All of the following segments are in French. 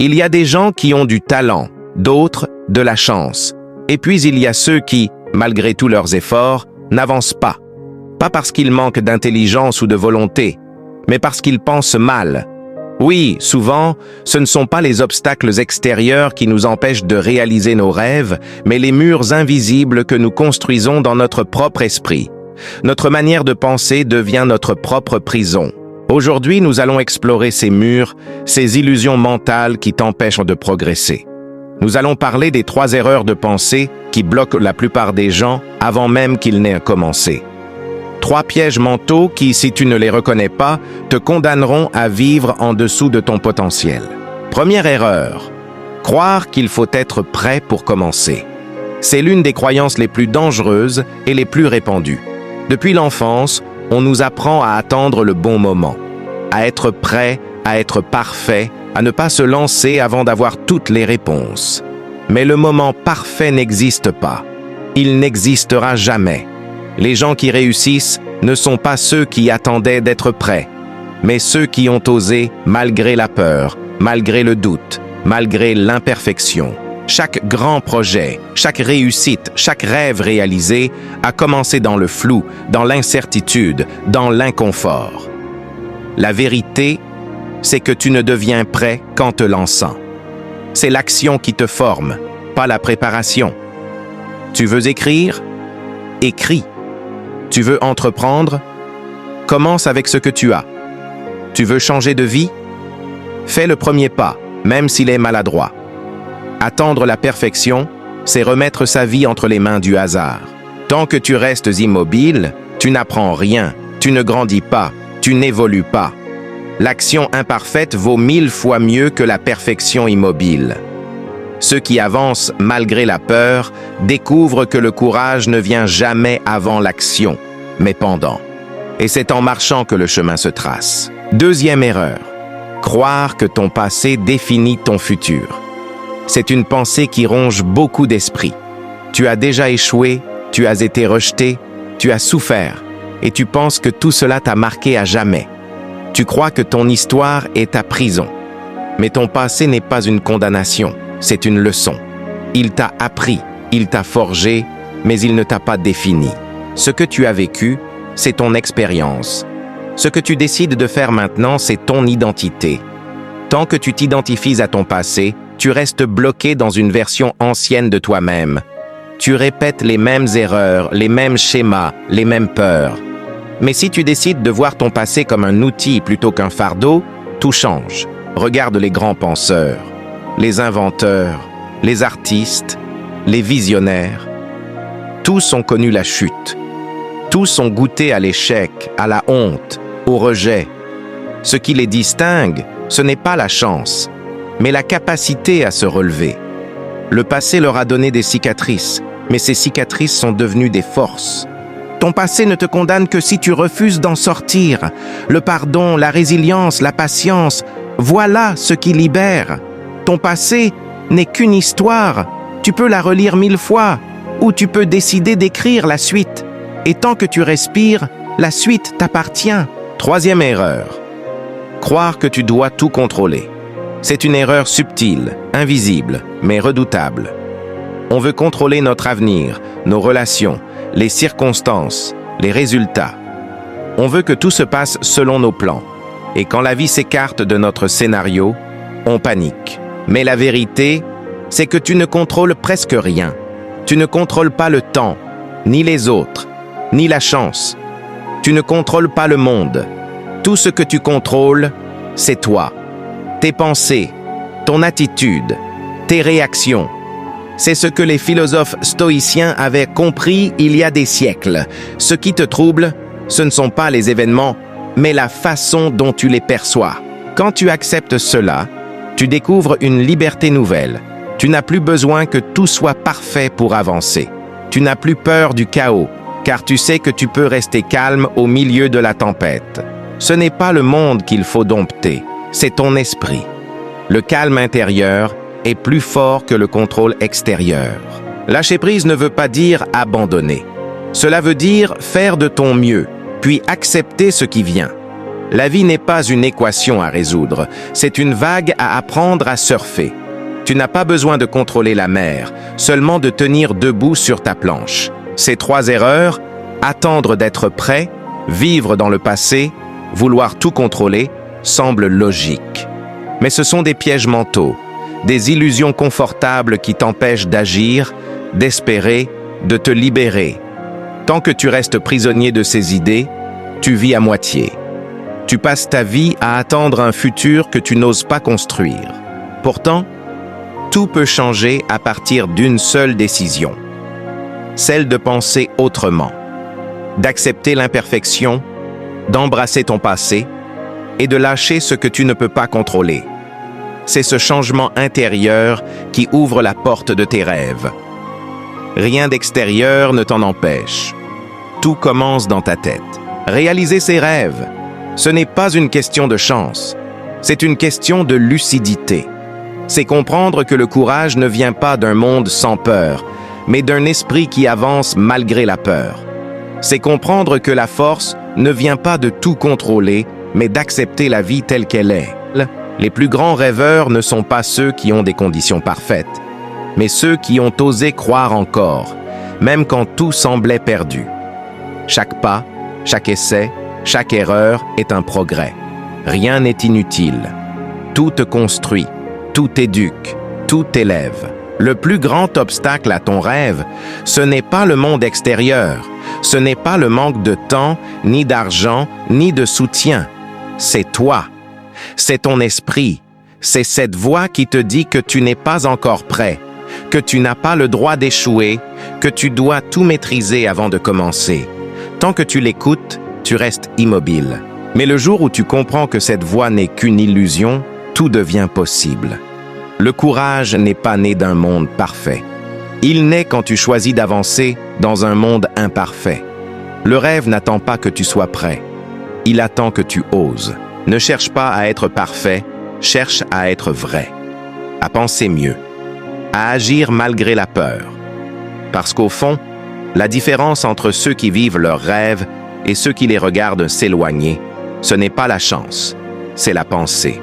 Il y a des gens qui ont du talent, d'autres de la chance. Et puis il y a ceux qui, malgré tous leurs efforts, n'avancent pas. Pas parce qu'ils manquent d'intelligence ou de volonté, mais parce qu'ils pensent mal. Oui, souvent, ce ne sont pas les obstacles extérieurs qui nous empêchent de réaliser nos rêves, mais les murs invisibles que nous construisons dans notre propre esprit. Notre manière de penser devient notre propre prison. Aujourd'hui, nous allons explorer ces murs, ces illusions mentales qui t'empêchent de progresser. Nous allons parler des 3 erreurs de pensée qui bloquent la plupart des gens avant même qu'ils n'aient commencé. 3 pièges mentaux qui, si tu ne les reconnais pas, te condamneront à vivre en dessous de ton potentiel. Première erreur, croire qu'il faut être prêt pour commencer. C'est l'une des croyances les plus dangereuses et les plus répandues. Depuis l'enfance, on nous apprend à attendre le bon moment, à être prêt, à être parfait, à ne pas se lancer avant d'avoir toutes les réponses. Mais le moment parfait n'existe pas. Il n'existera jamais. Les gens qui réussissent ne sont pas ceux qui attendaient d'être prêts, mais ceux qui ont osé malgré la peur, malgré le doute, malgré l'imperfection. Chaque grand projet, chaque réussite, chaque rêve réalisé a commencé dans le flou, dans l'incertitude, dans l'inconfort. La vérité, c'est que tu ne deviens prêt qu'en te lançant. C'est l'action qui te forme, pas la préparation. Tu veux écrire? Écris. Tu veux entreprendre? Commence avec ce que tu as. Tu veux changer de vie? Fais le premier pas, même s'il est maladroit. Attendre la perfection, c'est remettre sa vie entre les mains du hasard. Tant que tu restes immobile, tu n'apprends rien, tu ne grandis pas, tu n'évolues pas. L'action imparfaite vaut 1000 fois mieux que la perfection immobile. Ceux qui avancent malgré la peur découvrent que le courage ne vient jamais avant l'action, mais pendant. Et c'est en marchant que le chemin se trace. Deuxième erreur, croire que ton passé définit ton futur. C'est une pensée qui ronge beaucoup d'esprits. Tu as déjà échoué, tu as été rejeté, tu as souffert, et tu penses que tout cela t'a marqué à jamais. Tu crois que ton histoire est ta prison. Mais ton passé n'est pas une condamnation, c'est une leçon. Il t'a appris, il t'a forgé, mais il ne t'a pas défini. Ce que tu as vécu, c'est ton expérience. Ce que tu décides de faire maintenant, c'est ton identité. Tant que tu t'identifies à ton passé, tu restes bloqué dans une version ancienne de toi-même. Tu répètes les mêmes erreurs, les mêmes schémas, les mêmes peurs. Mais si tu décides de voir ton passé comme un outil plutôt qu'un fardeau, tout change. Regarde les grands penseurs, les inventeurs, les artistes, les visionnaires. Tous ont connu la chute. Tous ont goûté à l'échec, à la honte, au rejet. Ce qui les distingue, ce n'est pas la chance, mais la capacité à se relever. Le passé leur a donné des cicatrices, mais ces cicatrices sont devenues des forces. Ton passé ne te condamne que si tu refuses d'en sortir. Le pardon, la résilience, la patience, voilà ce qui libère. Ton passé n'est qu'une histoire. Tu peux la relire 1000 fois, ou tu peux décider d'écrire la suite. Et tant que tu respires, la suite t'appartient. Troisième erreur. Croire que tu dois tout contrôler. C'est une erreur subtile, invisible, mais redoutable. On veut contrôler notre avenir, nos relations, les circonstances, les résultats. On veut que tout se passe selon nos plans. Et quand la vie s'écarte de notre scénario, on panique. Mais la vérité, c'est que tu ne contrôles presque rien. Tu ne contrôles pas le temps, ni les autres, ni la chance. Tu ne contrôles pas le monde. Tout ce que tu contrôles, c'est toi. Tes pensées, ton attitude, tes réactions. C'est ce que les philosophes stoïciens avaient compris il y a des siècles. Ce qui te trouble, ce ne sont pas les événements, mais la façon dont tu les perçois. Quand tu acceptes cela, tu découvres une liberté nouvelle. Tu n'as plus besoin que tout soit parfait pour avancer. Tu n'as plus peur du chaos, car tu sais que tu peux rester calme au milieu de la tempête. Ce n'est pas le monde qu'il faut dompter, c'est ton esprit. Le calme intérieur est plus fort que le contrôle extérieur. Lâcher prise ne veut pas dire abandonner. Cela veut dire faire de ton mieux, puis accepter ce qui vient. La vie n'est pas une équation à résoudre, c'est une vague à apprendre à surfer. Tu n'as pas besoin de contrôler la mer, seulement de tenir debout sur ta planche. Ces 3 erreurs, attendre d'être prêt, vivre dans le passé, vouloir tout contrôler, semblent logiques. Mais ce sont des pièges mentaux, des illusions confortables qui t'empêchent d'agir, d'espérer, de te libérer. Tant que tu restes prisonnier de ces idées, tu vis à moitié. Tu passes ta vie à attendre un futur que tu n'oses pas construire. Pourtant, tout peut changer à partir d'une seule décision. Celle de penser autrement, d'accepter l'imperfection, d'embrasser ton passé et de lâcher ce que tu ne peux pas contrôler. C'est ce changement intérieur qui ouvre la porte de tes rêves. Rien d'extérieur ne t'en empêche. Tout commence dans ta tête. Réaliser ses rêves, ce n'est pas une question de chance, c'est une question de lucidité. C'est comprendre que le courage ne vient pas d'un monde sans peur, mais d'un esprit qui avance malgré la peur. C'est comprendre que la force ne vient pas de tout contrôler, mais d'accepter la vie telle qu'elle est. Les plus grands rêveurs ne sont pas ceux qui ont des conditions parfaites, mais ceux qui ont osé croire encore, même quand tout semblait perdu. Chaque pas, chaque essai, chaque erreur est un progrès. Rien n'est inutile. Tout te construit, tout éduque, tout élève. Le plus grand obstacle à ton rêve, ce n'est pas le monde extérieur, ce n'est pas le manque de temps, ni d'argent, ni de soutien. C'est toi. C'est ton esprit. C'est cette voix qui te dit que tu n'es pas encore prêt, que tu n'as pas le droit d'échouer, que tu dois tout maîtriser avant de commencer. Tant que tu l'écoutes, tu restes immobile. Mais le jour où tu comprends que cette voix n'est qu'une illusion, tout devient possible. Le courage n'est pas né d'un monde parfait. Il naît quand tu choisis d'avancer dans un monde imparfait. Le rêve n'attend pas que tu sois prêt. Il attend que tu oses. Ne cherche pas à être parfait, cherche à être vrai, à penser mieux, à agir malgré la peur. Parce qu'au fond, la différence entre ceux qui vivent leurs rêves et ceux qui les regardent s'éloigner, ce n'est pas la chance, c'est la pensée.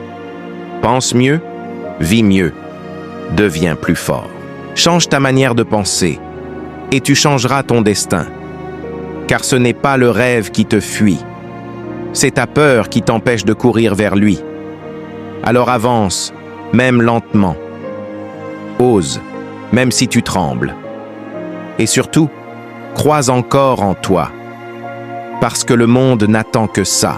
Pense mieux, vis mieux, deviens plus fort. Change ta manière de penser et tu changeras ton destin. Car ce n'est pas le rêve qui te fuit, c'est ta peur qui t'empêche de courir vers lui. Alors avance, même lentement. Ose, même si tu trembles. Et surtout, crois encore en toi. Parce que le monde n'attend que ça.